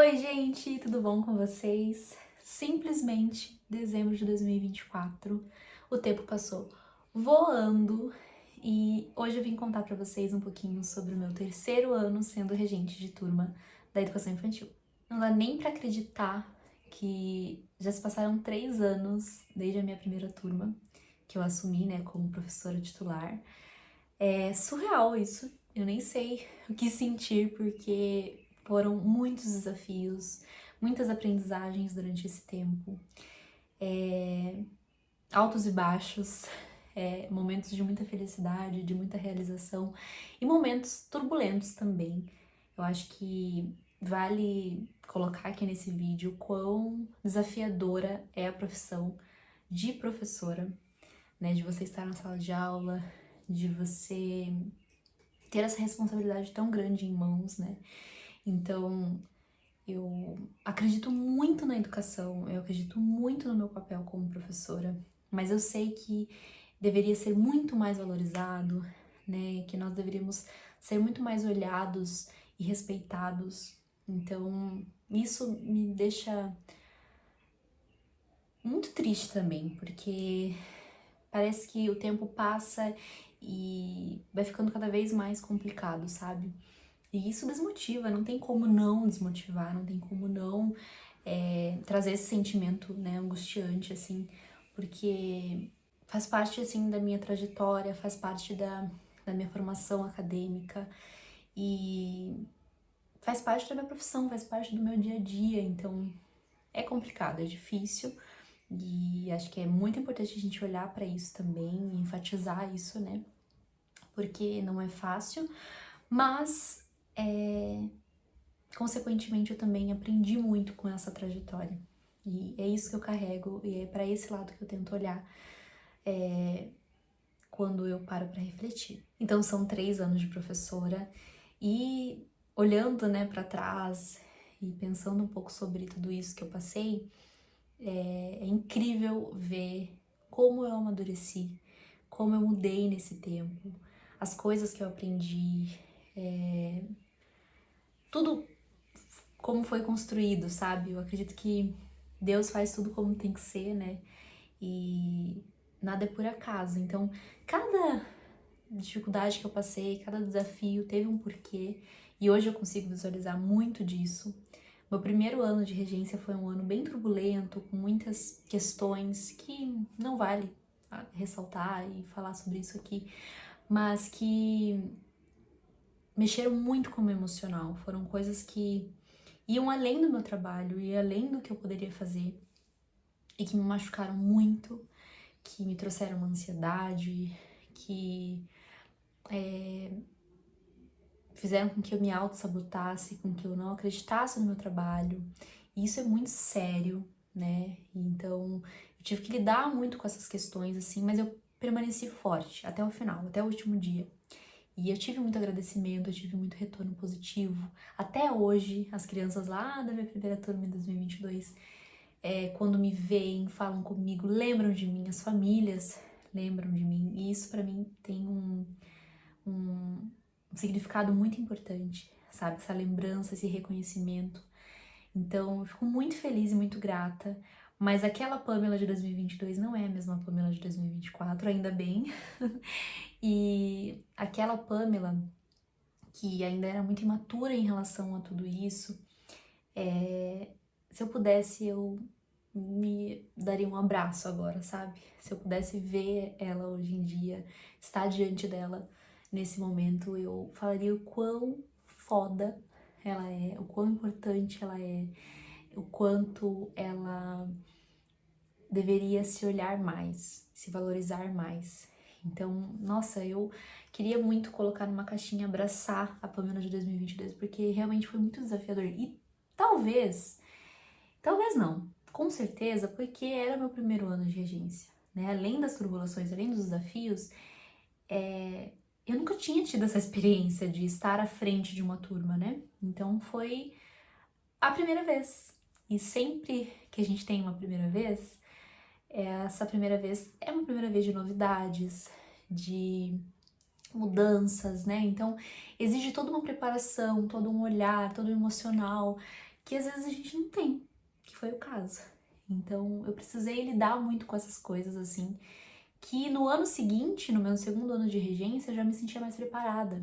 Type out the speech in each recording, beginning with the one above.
Oi, gente, tudo bom com vocês? Simplesmente dezembro de 2024, o tempo passou voando e hoje eu vim contar pra vocês um pouquinho sobre o meu terceiro ano sendo regente de turma da educação infantil. Não dá nem pra acreditar que já se passaram 3 anos desde a minha primeira turma, que eu assumi, né, como professora titular. É surreal isso, eu nem sei o que sentir, porque foram muitos desafios, muitas aprendizagens durante esse tempo, altos e baixos, momentos de muita felicidade, de muita realização e momentos turbulentos também. Eu acho que vale colocar aqui nesse vídeo quão desafiadora é a profissão de professora, né? De você estar na sala de aula, de você ter essa responsabilidade tão grande em mãos, né? Então, eu acredito muito na educação, eu acredito muito no meu papel como professora, mas eu sei que deveria ser muito mais valorizado, né? Que nós deveríamos ser muito mais olhados e respeitados. Então, isso me deixa muito triste também, porque parece que o tempo passa e vai ficando cada vez mais complicado, sabe? E isso desmotiva, não tem como não desmotivar, não tem como não trazer esse sentimento, né, angustiante, assim, porque faz parte, assim, da minha trajetória, faz parte da minha formação acadêmica e faz parte da minha profissão, faz parte do meu dia a dia, então é complicado, é difícil e acho que é muito importante a gente olhar para isso também, enfatizar isso, né, porque não é fácil, mas consequentemente, eu também aprendi muito com essa trajetória. E é isso que eu carrego e é para esse lado que eu tento olhar quando eu paro para refletir. Então, são 3 anos de professora e olhando, né, para trás e pensando um pouco sobre tudo isso que eu passei, é incrível ver como eu amadureci, como eu mudei nesse tempo, as coisas que eu aprendi, tudo como foi construído, sabe? Eu acredito que Deus faz tudo como tem que ser, né? E nada é por acaso. Então, cada dificuldade que eu passei, cada desafio teve um porquê. E hoje eu consigo visualizar muito disso. Meu primeiro ano de regência foi um ano bem turbulento, com muitas questões que não vale ressaltar e falar sobre isso aqui, mas que mexeram muito com o meu emocional. Foram coisas que iam além do meu trabalho e além do que eu poderia fazer e que me machucaram muito, que me trouxeram uma ansiedade, que fizeram com que eu me auto-sabotasse, com que eu não acreditasse no meu trabalho. E isso é muito sério, né? Então, eu tive que lidar muito com essas questões, assim, mas eu permaneci forte até o final, até o último dia. E eu tive muito agradecimento, eu tive muito retorno positivo. Até hoje, as crianças lá da minha primeira turma em 2022, quando me veem, falam comigo, lembram de mim, as famílias lembram de mim. E isso pra mim tem um significado muito importante, sabe? Essa lembrança, esse reconhecimento. Então, eu fico muito feliz e muito grata. Mas aquela Pamela de 2022 não é a mesma Pamela de 2024, ainda bem. E aquela Pamela que ainda era muito imatura em relação a tudo isso, se eu pudesse, eu me daria um abraço agora, sabe? Se eu pudesse ver ela hoje em dia, estar diante dela nesse momento, eu falaria o quão foda ela é, o quão importante ela é, o quanto ela deveria se olhar mais, se valorizar mais. Então, nossa, eu queria muito colocar numa caixinha, abraçar a Pamela de 2022, porque realmente foi muito desafiador. E talvez não, com certeza, porque era meu primeiro ano de regência, né? Além das tribulações, além dos desafios, eu nunca tinha tido essa experiência de estar à frente de uma turma, né? Então foi a primeira vez. E sempre que a gente tem uma primeira vez, essa primeira vez é uma primeira vez de novidades, de mudanças, né? Então exige toda uma preparação, todo um olhar, todo um emocional que às vezes a gente não tem, que foi o caso. Então eu precisei lidar muito com essas coisas assim, que no ano seguinte, no meu segundo ano de regência, eu já me sentia mais preparada.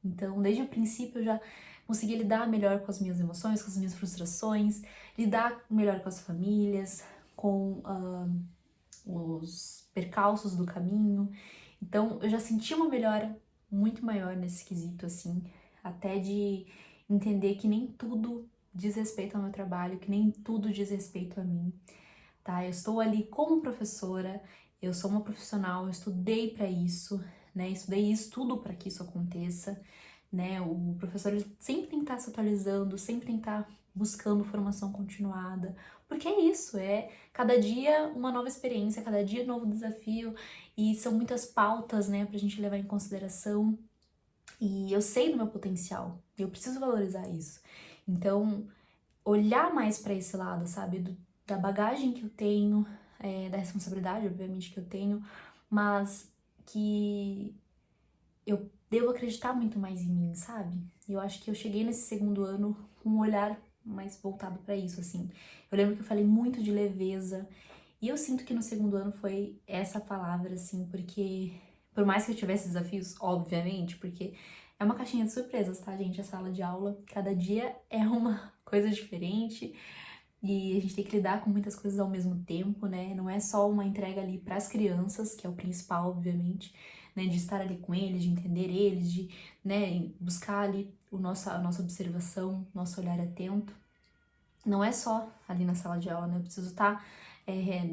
Então, desde o princípio, eu já conseguia lidar melhor com as minhas emoções, com as minhas frustrações, lidar melhor com as famílias, com os percalços do caminho. Então, eu já senti uma melhora muito maior nesse quesito, assim, até de entender que nem tudo diz respeito ao meu trabalho, que nem tudo diz respeito a mim, tá? Eu estou ali como professora, eu sou uma profissional, eu estudei para isso, né? Estudei e estudo para que isso aconteça, né? O professor ele sempre tem que estar se atualizando, sempre tem que estar buscando formação continuada, porque é isso, é cada dia uma nova experiência, cada dia um novo desafio, e são muitas pautas, né, pra gente levar em consideração, e eu sei do meu potencial, eu preciso valorizar isso. Então, olhar mais para esse lado, sabe, da bagagem que eu tenho, da responsabilidade, obviamente, que eu tenho, mas que eu devo acreditar muito mais em mim, sabe? E eu acho que eu cheguei nesse segundo ano com um olhar mais voltado pra isso, assim. Eu lembro que eu falei muito de leveza, e eu sinto que no segundo ano foi essa palavra, assim, porque por mais que eu tivesse desafios, obviamente, porque é uma caixinha de surpresas, tá, gente? A sala de aula, cada dia é uma coisa diferente, e a gente tem que lidar com muitas coisas ao mesmo tempo, né? Não é só uma entrega ali para as crianças, que é o principal, obviamente, né? De estar ali com eles, de entender eles, de, né, buscar ali a nossa observação, nosso olhar atento. Não é só ali na sala de aula, né? Eu preciso estar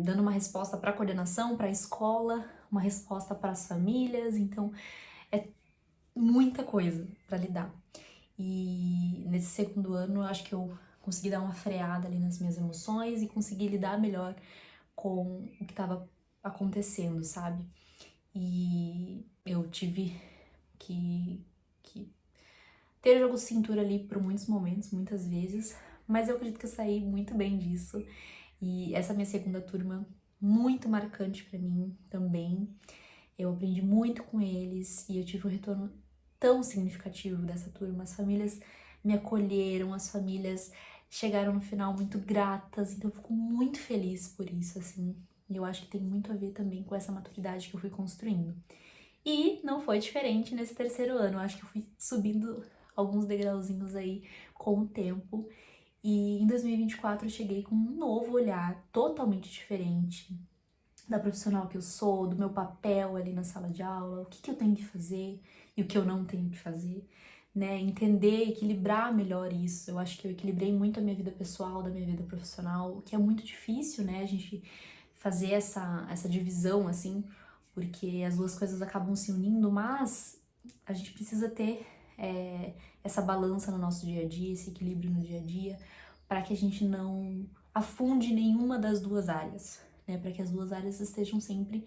dando uma resposta para a coordenação, para a escola, uma resposta para as famílias, então é muita coisa para lidar. E nesse segundo ano, eu acho que eu consegui dar uma freada ali nas minhas emoções e consegui lidar melhor com o que estava acontecendo, sabe? E eu tive que ter jogo de cintura ali por muitos momentos, muitas vezes, mas eu acredito que eu saí muito bem disso. E essa minha segunda turma, muito marcante pra mim também. Eu aprendi muito com eles e eu tive um retorno tão significativo dessa turma. As famílias me acolheram, as famílias chegaram no final muito gratas, então eu fico muito feliz por isso, assim. E eu acho que tem muito a ver também com essa maturidade que eu fui construindo. E não foi diferente nesse terceiro ano, eu acho que eu fui subindo alguns degrauzinhos aí com o tempo. E em 2024 eu cheguei com um novo olhar totalmente diferente da profissional que eu sou, do meu papel ali na sala de aula, o que que eu tenho que fazer e o que eu não tenho que fazer, né? Entender, equilibrar melhor isso. Eu acho que eu equilibrei muito a minha vida pessoal da minha vida profissional, o que é muito difícil, né? A gente fazer essa divisão, assim, porque as duas coisas acabam se unindo, mas a gente precisa ter essa balança no nosso dia a dia, esse equilíbrio no dia a dia, para que a gente não afunde nenhuma das duas áreas, né? Para que as duas áreas estejam sempre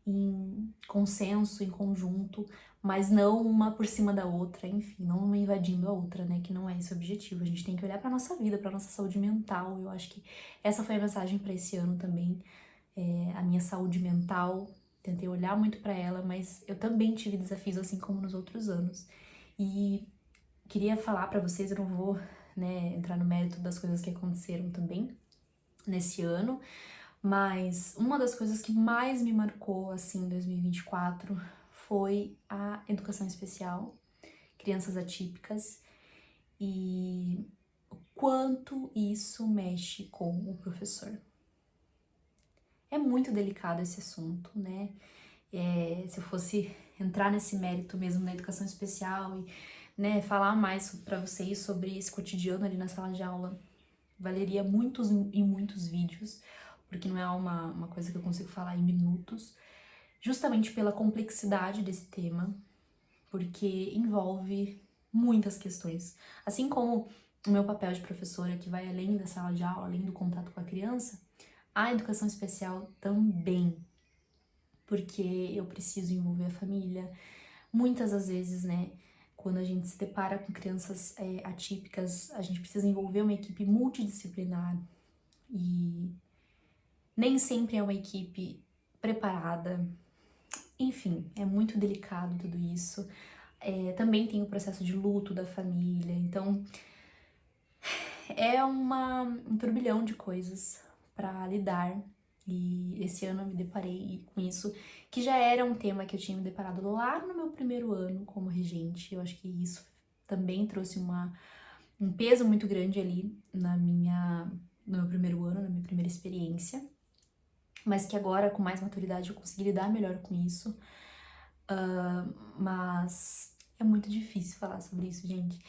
em consenso, em conjunto, mas não uma por cima da outra, enfim, não uma invadindo a outra, né? Que não é esse o objetivo. A gente tem que olhar para nossa vida, para nossa saúde mental. Eu acho que essa foi a mensagem para esse ano também. A minha saúde mental, tentei olhar muito para ela, mas eu também tive desafios assim como nos outros anos. E queria falar para vocês, eu não vou, né, entrar no mérito das coisas que aconteceram também nesse ano, mas uma das coisas que mais me marcou assim em 2024 foi a educação especial, crianças atípicas e o quanto isso mexe com o professor. É muito delicado esse assunto, né? Se eu fosse entrar nesse mérito mesmo na educação especial e, né, falar mais para vocês sobre esse cotidiano ali na sala de aula, valeria muitos e muitos vídeos, porque não é uma coisa que eu consigo falar em minutos, justamente pela complexidade desse tema, porque envolve muitas questões. Assim como o meu papel de professora, que vai além da sala de aula, além do contato com a criança, a educação especial também, porque eu preciso envolver a família. Muitas das vezes, né, quando a gente se depara com crianças atípicas, a gente precisa envolver uma equipe multidisciplinar e nem sempre é uma equipe preparada. Enfim, é muito delicado tudo isso. Também tem o processo de luto da família, então é um turbilhão de coisas para lidar. E esse ano eu me deparei com isso, que já era um tema que eu tinha me deparado lá no meu primeiro ano como regente. Eu acho que isso também trouxe um peso muito grande ali no meu primeiro ano, na minha primeira experiência. Mas que agora, com mais maturidade, eu consegui lidar melhor com isso. Mas é muito difícil falar sobre isso, gente.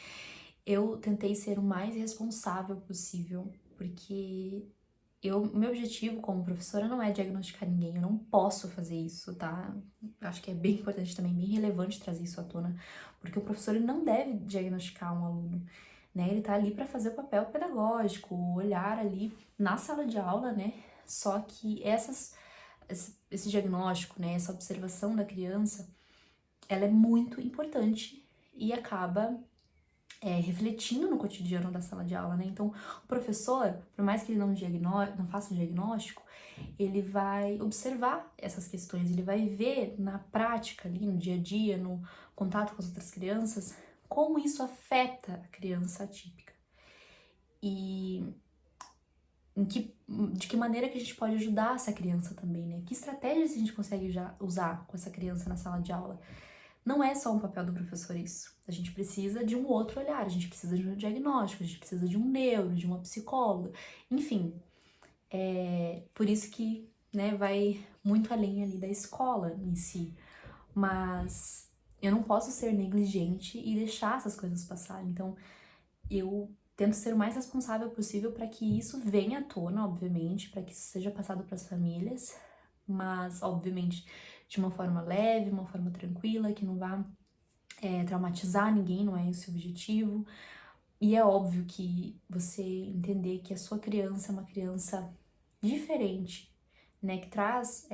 Eu tentei ser o mais responsável possível, porque meu objetivo como professora não é diagnosticar ninguém, eu não posso fazer isso, tá? Acho que é bem importante também, bem relevante trazer isso à tona, porque o professor ele não deve diagnosticar um aluno, né? Ele tá ali para fazer o papel pedagógico, olhar ali na sala de aula, né? Só que esse diagnóstico, né, essa observação da criança, ela é muito importante e acaba refletindo no cotidiano da sala de aula, né? Então, o professor, por mais que ele não faça um diagnóstico, ele vai observar essas questões, ele vai ver na prática, ali no dia a dia, no contato com as outras crianças, como isso afeta a criança atípica. E de que maneira que a gente pode ajudar essa criança também, né? Que estratégias a gente consegue já usar com essa criança na sala de aula? Não é só um papel do professor isso. A gente precisa de um outro olhar, a gente precisa de um diagnóstico, a gente precisa de um neuro, de uma psicóloga, enfim. Por isso que, né, vai muito além ali da escola em si. Mas eu não posso ser negligente e deixar essas coisas passarem. Então, eu tento ser o mais responsável possível para que isso venha à tona, obviamente, para que isso seja passado para as famílias, mas, obviamente, de uma forma leve, uma forma tranquila, que não vá traumatizar ninguém, não é esse o objetivo. E é óbvio que você entender que a sua criança é uma criança diferente, né, que traz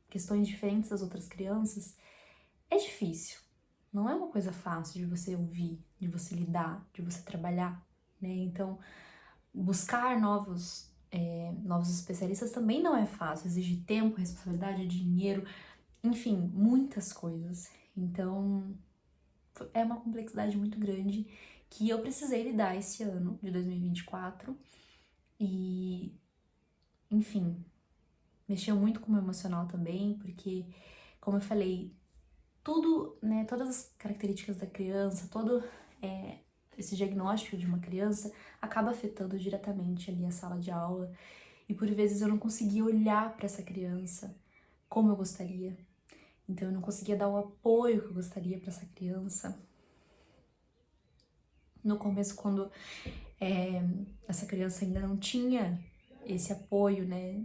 questões diferentes das outras crianças, é difícil. Não é uma coisa fácil de você ouvir, de você lidar, de você trabalhar, né? Então, buscar novos especialistas também não é fácil, exige tempo, responsabilidade, dinheiro, enfim, muitas coisas. Então, é uma complexidade muito grande que eu precisei lidar esse ano de 2024 e, enfim, mexeu muito com o meu emocional também, porque, como eu falei, tudo, né, todas as características da criança, todo esse diagnóstico de uma criança acaba afetando diretamente ali a sala de aula e por vezes eu não conseguia olhar para essa criança como eu gostaria. Então eu não conseguia dar o apoio que eu gostaria para essa criança. No começo, quando essa criança ainda não tinha esse apoio, né,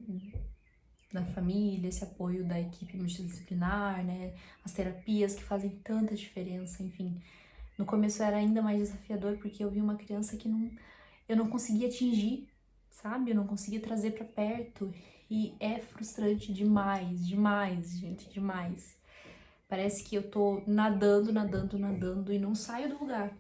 da família, esse apoio da equipe multidisciplinar, né, as terapias que fazem tanta diferença, enfim. No começo era ainda mais desafiador porque eu vi uma criança que eu não conseguia atingir, sabe? Eu não conseguia trazer para perto e é frustrante demais, demais, gente, demais. Parece que eu tô nadando, nadando, nadando e não saio do lugar,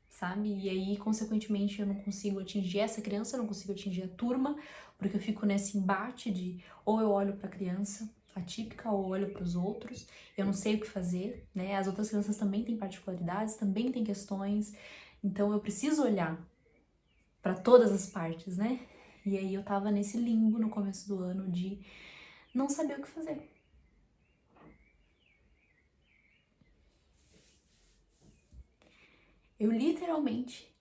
sabe? E aí, consequentemente, eu não consigo atingir essa criança, eu não consigo atingir a turma, porque eu fico nesse embate de ou eu olho para a criança atípica ou olho para os outros, eu não sei o que fazer, né? As outras crianças também têm particularidades, também têm questões, então eu preciso olhar para todas as partes, né? E aí eu tava nesse limbo no começo do ano de não saber o que fazer. Eu literalmente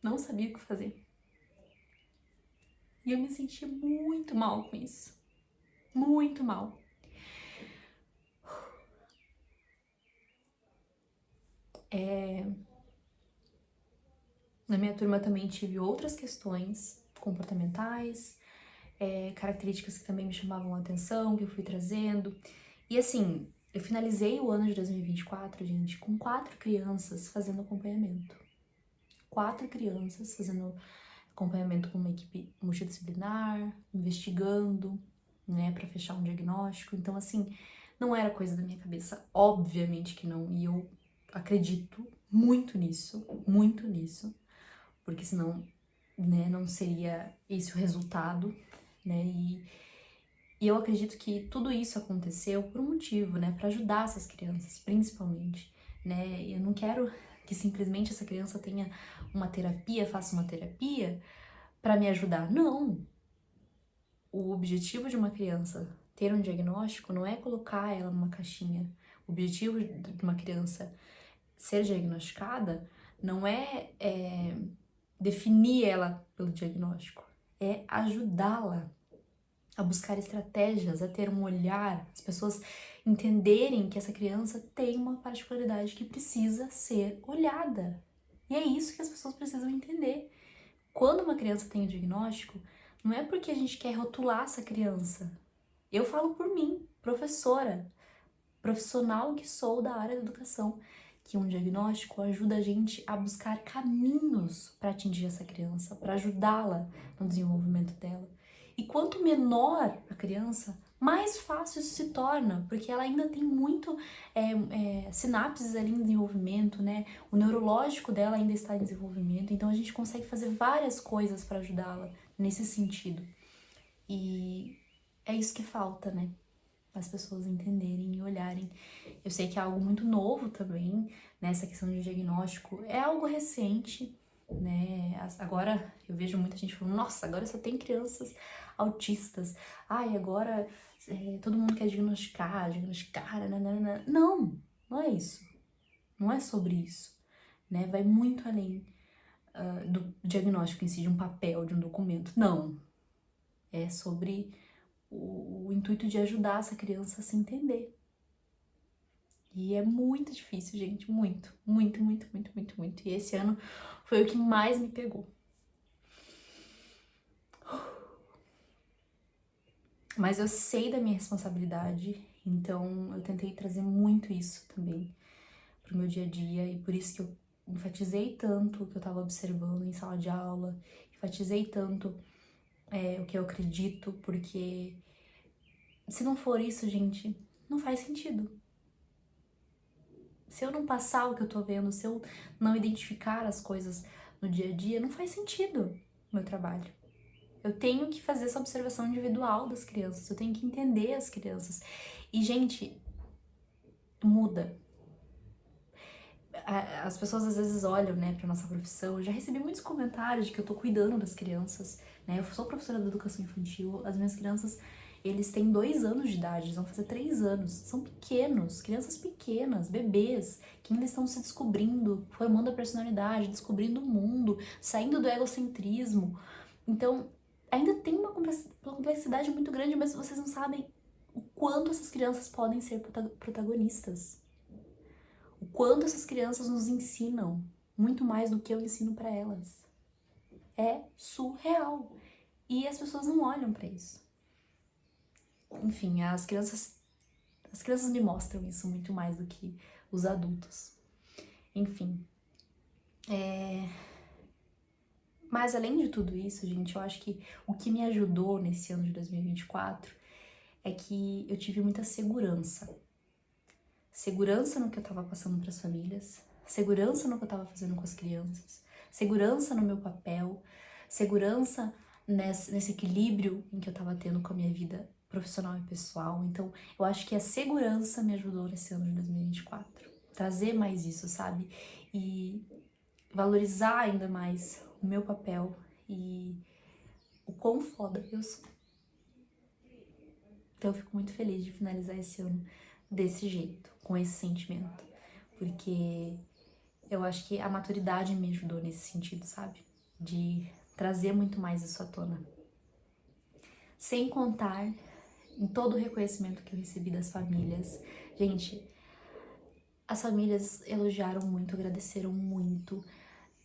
não sabia o que fazer. E eu me senti muito mal com isso. Muito mal. Na minha turma também tive outras questões comportamentais, características que também me chamavam a atenção, que eu fui trazendo. E assim, eu finalizei o ano de 2024, gente, com 4 crianças fazendo acompanhamento. 4 crianças fazendo acompanhamento com uma equipe multidisciplinar, investigando, né, para fechar um diagnóstico. Então, assim, não era coisa da minha cabeça, obviamente que não. E eu acredito muito nisso, porque senão, né, não seria esse o resultado, né? E eu acredito que tudo isso aconteceu por um motivo, né, para ajudar essas crianças, principalmente, né? Eu não quero que simplesmente essa criança tenha uma terapia, faça uma terapia para me ajudar. Não. O objetivo de uma criança ter um diagnóstico não é colocar ela numa caixinha. O objetivo de uma criança ser diagnosticada não é, definir ela pelo diagnóstico, é ajudá-la a buscar estratégias, a ter um olhar, as pessoas entenderem que essa criança tem uma particularidade que precisa ser olhada. E é isso que as pessoas precisam entender. Quando uma criança tem um diagnóstico, não é porque a gente quer rotular essa criança. Eu falo por mim, professora, profissional que sou da área da educação, que um diagnóstico ajuda a gente a buscar caminhos para atingir essa criança, para ajudá-la no desenvolvimento dela. E quanto menor a criança, mais fácil isso se torna, porque ela ainda tem muito sinapses ali em desenvolvimento, né? O neurológico dela ainda está em desenvolvimento, então a gente consegue fazer várias coisas para ajudá-la nesse sentido. E é isso que falta, né? As pessoas entenderem e olharem. Eu sei que é algo muito novo também, né? Essa questão de diagnóstico é algo recente, né? Agora eu vejo muita gente falando, nossa, agora só tem crianças autistas. Ai, agora todo mundo quer diagnosticar, nananana. Não, não é isso. Não é sobre isso, né? Vai muito além do diagnóstico em si, de um papel, de um documento. Não. É sobre o intuito de ajudar essa criança a se entender. E é muito difícil, gente, muito. E esse ano foi o que mais me pegou. Mas eu sei da minha responsabilidade, então eu tentei trazer muito isso também pro meu dia a dia, e por isso que eu enfatizei tanto o que eu tava observando em sala de aula, enfatizei tanto o que eu acredito, porque se não for isso, gente, não faz sentido. Se eu não passar o que eu tô vendo, se eu não identificar as coisas no dia a dia, não faz sentido o meu trabalho. Eu tenho que fazer essa observação individual das crianças, eu tenho que entender as crianças. E, gente, muda. As pessoas às vezes olham, né, pra nossa profissão. Eu já recebi muitos comentários de que eu tô cuidando das crianças, né? Eu sou professora de educação infantil, as minhas crianças, eles têm 2 anos de idade, eles vão fazer 3 anos. São pequenos, crianças pequenas, bebês, que ainda estão se descobrindo, formando a personalidade, descobrindo o mundo, saindo do egocentrismo. Então, ainda tem uma complexidade muito grande, mas vocês não sabem o quanto essas crianças podem ser protagonistas. O quanto essas crianças nos ensinam, muito mais do que eu ensino para elas. É surreal. E as pessoas não olham para isso. Enfim, as crianças me mostram isso muito mais do que os adultos. Enfim. Mas além de tudo isso, gente, eu acho que o que me ajudou nesse ano de 2024 é que eu tive muita segurança. Segurança no que eu tava passando para as famílias, segurança no que eu tava fazendo com as crianças, segurança no meu papel, segurança nesse equilíbrio em que eu tava tendo com a minha vida profissional e pessoal. Então, eu acho que a segurança me ajudou nesse ano de 2024. Trazer mais isso, sabe? E valorizar ainda mais o meu papel e o quão foda eu sou. Então, eu fico muito feliz de finalizar esse ano desse jeito, com esse sentimento, porque eu acho que a maturidade me ajudou nesse sentido, sabe? De trazer muito mais isso à tona. Sem contar em todo o reconhecimento que eu recebi das famílias. Gente, as famílias elogiaram muito, agradeceram muito,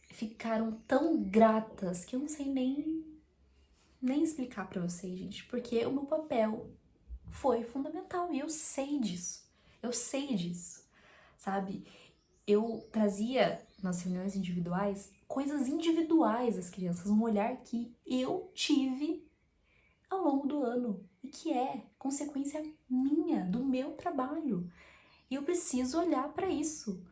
ficaram tão gratas que eu não sei nem explicar pra vocês, gente, porque o meu papel foi fundamental e eu sei disso. Eu sei disso, sabe? Eu trazia nas reuniões individuais coisas individuais das crianças, um olhar que eu tive ao longo do ano e que é consequência minha, do meu trabalho. E eu preciso olhar para isso.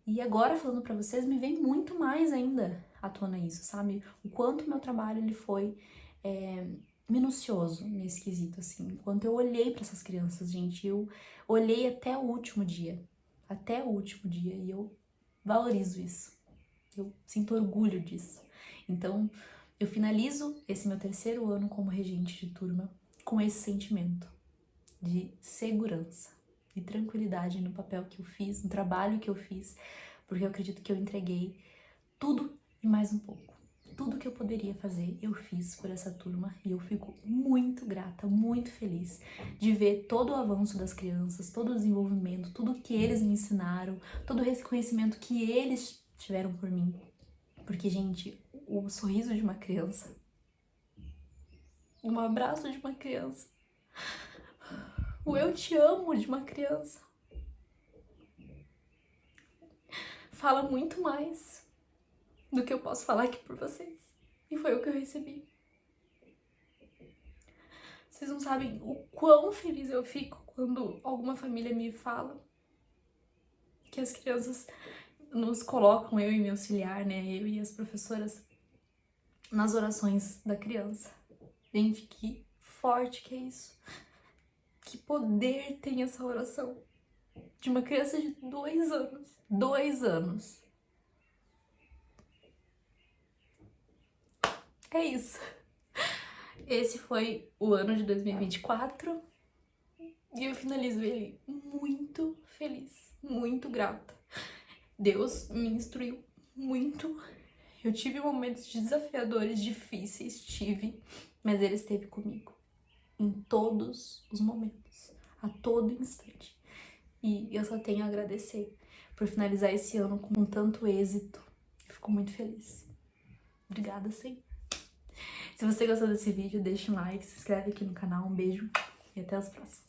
E agora falando para vocês, me vem muito mais ainda à tona isso, sabe? O quanto meu trabalho ele foi minucioso nesse quesito, assim. Enquanto eu olhei para essas crianças, gente, eu olhei até o último dia, e eu valorizo isso. Eu sinto orgulho disso. Então, eu finalizo esse meu 3º ano como regente de turma com esse sentimento de segurança e tranquilidade no papel que eu fiz, no trabalho que eu fiz, porque eu acredito que eu entreguei tudo e mais um pouco. Tudo que eu poderia fazer, eu fiz por essa turma e eu fico muito grata, muito feliz de ver todo o avanço das crianças, todo o desenvolvimento, tudo que eles me ensinaram, todo o reconhecimento que eles tiveram por mim. Porque, gente, o sorriso de uma criança, um abraço de uma criança, o eu te amo de uma criança, fala muito mais do que eu posso falar aqui por vocês. E foi o que eu recebi. Vocês não sabem o quão feliz eu fico quando alguma família me fala que as crianças nos colocam, eu e meu auxiliar, né, eu e as professoras, nas orações da criança. Gente, que forte que é isso. Que poder tem essa oração de uma criança de 2 anos. 2 anos. É isso. Esse foi o ano de 2024 e eu finalizo ele muito feliz, muito grata. Deus me instruiu muito. Eu tive momentos desafiadores, difíceis, mas Ele esteve comigo em todos os momentos, a todo instante. E eu só tenho a agradecer por finalizar esse ano com tanto êxito. Fico muito feliz. Obrigada, Senhor. Se você gostou desse vídeo, deixa um like, se inscreve aqui no canal. Um beijo e até os próximos.